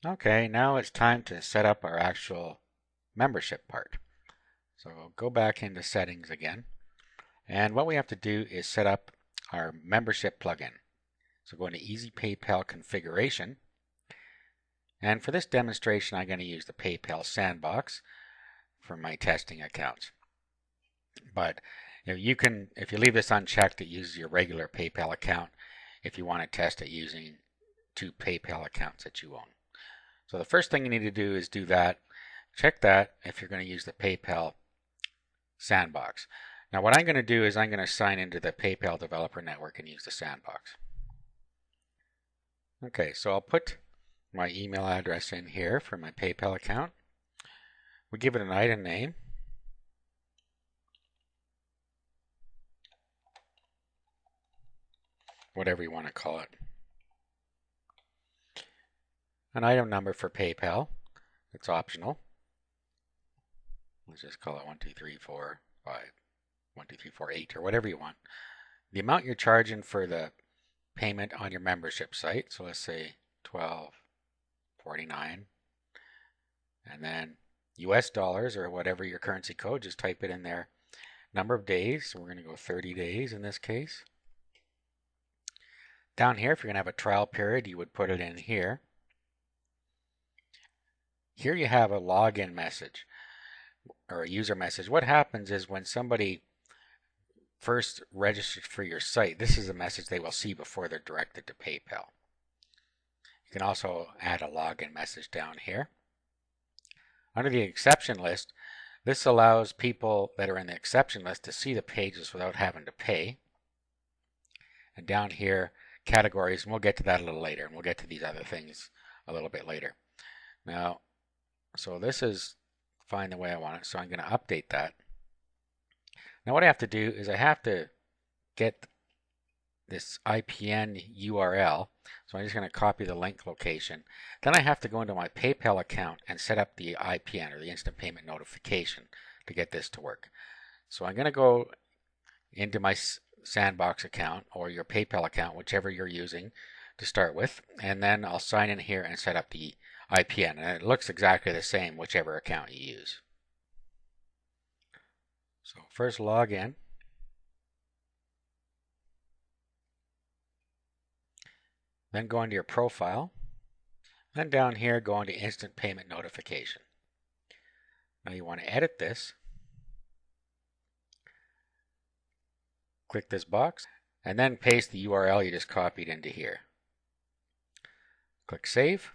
Okay, now it's time to set up our actual membership part. So we'll go back into settings again. And what we have to do is set up our membership plugin. So go into Easy PayPal configuration. And for this demonstration, I'm going to use the PayPal sandbox for my testing accounts. But you can, if you leave this unchecked, it uses your regular PayPal account if you want to test it using 2 PayPal accounts that you own. So the first thing you need to do is do that. Check that if you're going to use the PayPal sandbox. Now what I'm going to do is I'm going to sign into the PayPal developer network and use the sandbox. Okay, so I'll put my email address in here for my PayPal account. We give it an item name. Whatever you want to call it. An item number for PayPal. It's optional. Let's just call it 1, 2, 3, 4, 5, 1, 2, 3, 4, 8, or whatever you want. The amount you're charging for the payment on your membership site. So let's say $12.49. And then US dollars or whatever your currency code, just type it in there. Number of days, so we're going to go 30 days in this case. Down here, if you're going to have a trial period, you would put it in here. Here you have a login message or a user message. What happens is when somebody first registers for your site, this is a message they will see before they're directed to PayPal. You can also add a login message down here. Under the exception list, this allows people that are in the exception list to see the pages without having to pay. And down here, categories, and we'll get to that a little later, and we'll get to these other things a little bit later. Now, so this is fine the way I want it, so I'm going to update that. Now what I have to do is I have to get this IPN URL, so I'm just going to copy the link location. Then I have to go into my PayPal account and set up the IPN, or the instant payment notification, to get this to work. So I'm going to go into my sandbox account or your PayPal account, whichever you're using to start with, and then I'll sign in here and set up the IPN, and it looks exactly the same whichever account you use. So first log in, then go into your profile, then down here go into instant payment notification. Now you want to edit this. Click this box and then paste the URL you just copied into here. Click Save.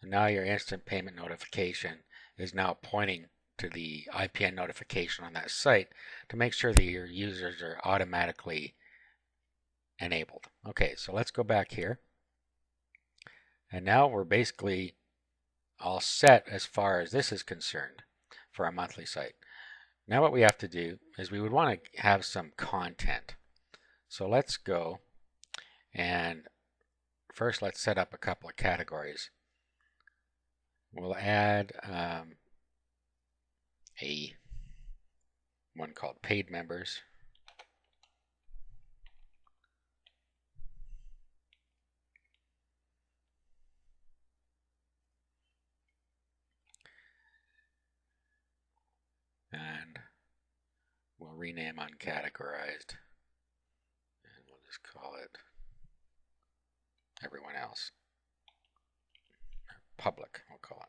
And now your instant payment notification is now pointing to the IPN notification on that site to make sure that your users are automatically enabled. Okay, so let's go back here. And now we're basically all set as far as this is concerned for our monthly site. Now what we have to do is we would want to have some content. So let's go and first let's set up a couple of categories. We'll add a one called paid members. And we'll rename uncategorized. And we'll just call it everyone else. Or public, we'll call it.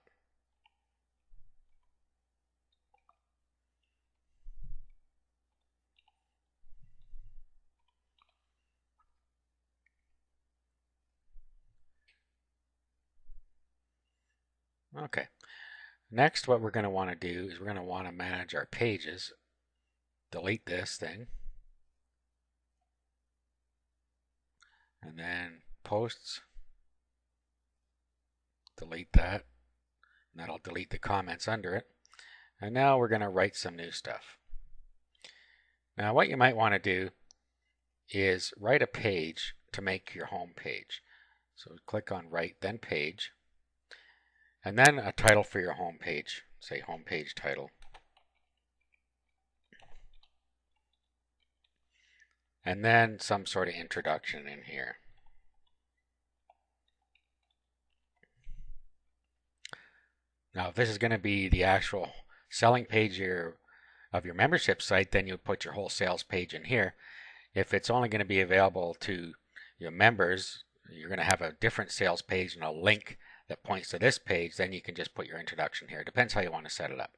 Okay. Next, what we're going to want to do is we're going to want to manage our pages. Delete this thing. And then posts. Delete that. And that'll delete the comments under it. And now we're going to write some new stuff. Now what you might want to do is write a page to make your home page. So click on Write, then Page. And then a title for your home page. Say home page title. And then some sort of introduction in here. Now, if this is going to be the actual selling page of your membership site, then you put your whole sales page in here. If it's only going to be available to your members, you're going to have a different sales page and a link that points to this page. Then you can just put your introduction here. Depends how you want to set it up.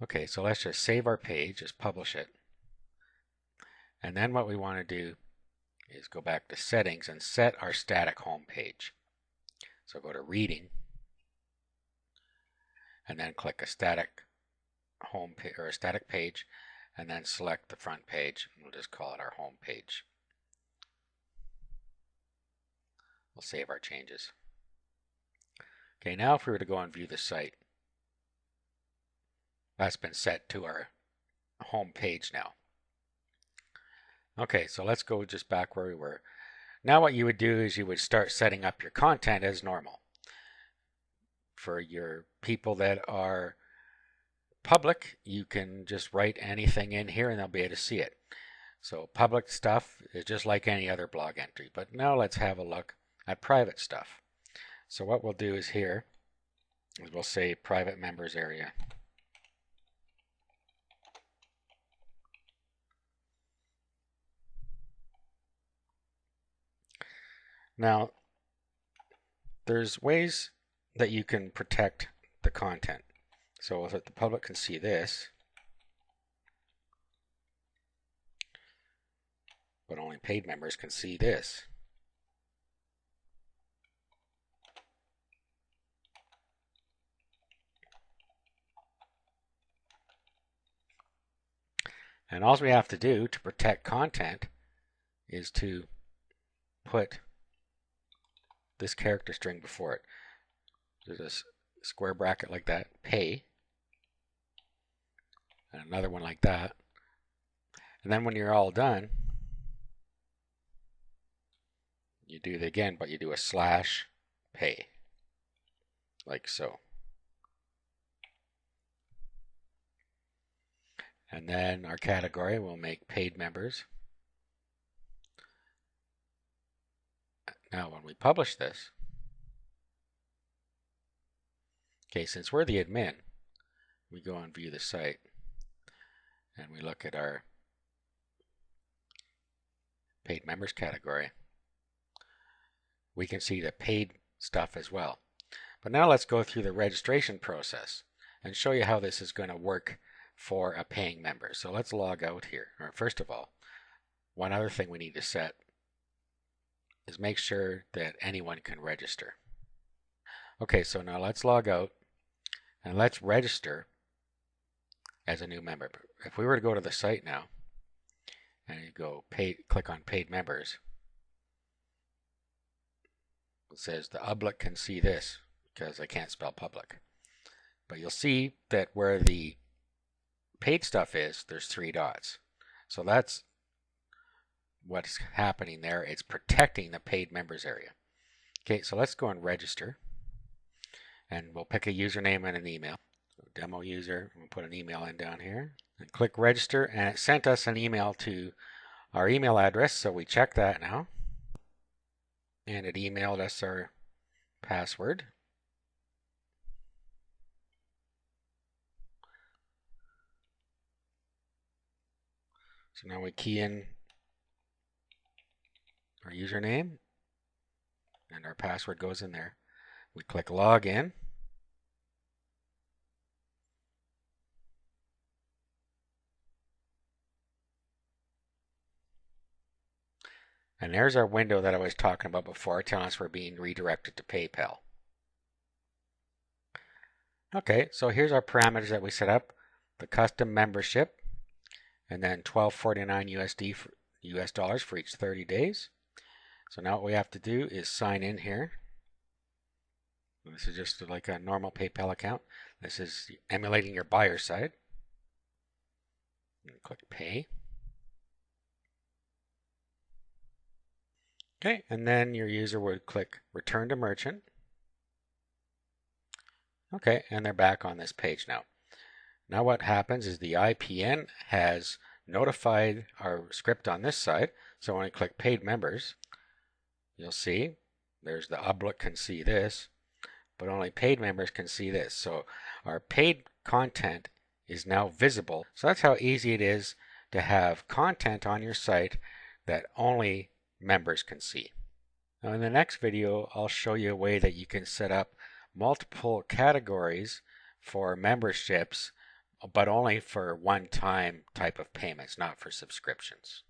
Okay, so let's just save our page, just publish it. And then what we want to do is go back to settings and set our static home page. So go to reading and then click a static home page or a static page and then select the front page. We'll just call it our home page. We'll save our changes. Okay, now if we were to go and view the site, that's been set to our home page now. Okay, so let's go just back where we were. Now what you would do is you would start setting up your content as normal. For your people that are public, you can just write anything in here and they'll be able to see it. So public stuff is just like any other blog entry. But now let's have a look at private stuff. So what we'll do is here is we'll say private members area. Now, there's ways that you can protect the content. So if the public can see this, but only paid members can see this. And all we have to do to protect content is to put this character string before it. There's a square bracket like that, pay, and another one like that. And then when you're all done, you do it again, but you do a slash pay, like so. And then our category will make paid members. Now when we publish this, okay, since we're the admin, we go and view the site and we look at our paid members category. We can see the paid stuff as well. But now let's go through the registration process and show you how this is going to work for a paying member. So let's log out here. First of all, one other thing we need to set is make sure that anyone can register. Okay, so now let's log out and let's register as a new member. If we were to go to the site now and you go click on paid members, it says the public can see this because I can't spell public. But you'll see that where the paid stuff is, there's 3 dots. So that's what's happening there. It's protecting the paid members area. Okay, so let's go and register. And we'll pick a username and an email. So demo user, we'll put an email in down here. And click register, and it sent us an email to our email address, so we check that now. And it emailed us our password. So now we key in our username and our password goes in there. We click login. And there's our window that I was talking about before, telling us we're being redirected to PayPal. Okay, so here's our parameters that we set up. The custom membership, and then $12.49 USD for US dollars for each 30 days. So now what we have to do is sign in here. This is just like a normal PayPal account. This is emulating your buyer side. And click pay. Okay, and then your user would click return to merchant. Okay, and they're back on this page now. Now what happens is the IPN has notified our script on this side. So when I click paid members, you'll see there's the public can see this, but only paid members can see this. So our paid content is now visible. So that's how easy it is to have content on your site that only members can see. Now in the next video, I'll show you a way that you can set up multiple categories for memberships, but only for one-time type of payments, not for subscriptions.